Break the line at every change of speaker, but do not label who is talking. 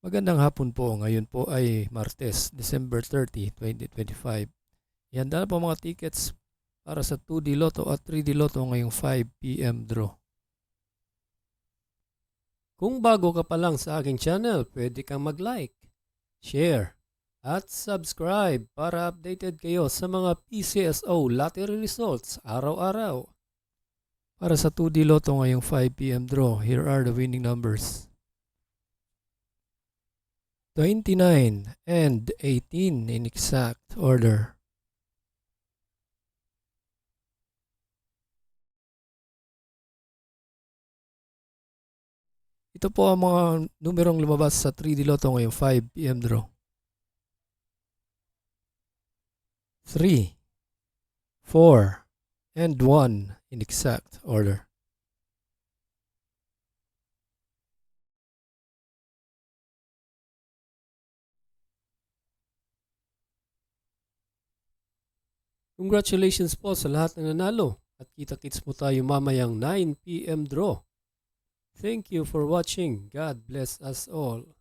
Magandang hapon po. Ngayon po ay Martes, December 30, 2025. Ihanda na po mga tickets para sa 2D Lotto at 3D Lotto ngayong 5 p.m. draw.
Kung bago ka pa lang sa aking channel, pwede kang mag-like, share, at subscribe para updated kayo sa mga PCSO lottery results araw-araw.
Para sa 2D Lotto ngayong 5 p.m. draw, here are the winning numbers. 29 and 18 in exact order. Ito po ang mga numerong lumabas sa 3D Lotto ngayong 5 p.m. draw. 3, 4, and 1 in exact order.
Congratulations po sa lahat ng nanalo at kita-kits mo tayo mamayang 9 p.m. draw. Thank you for watching. God bless us all.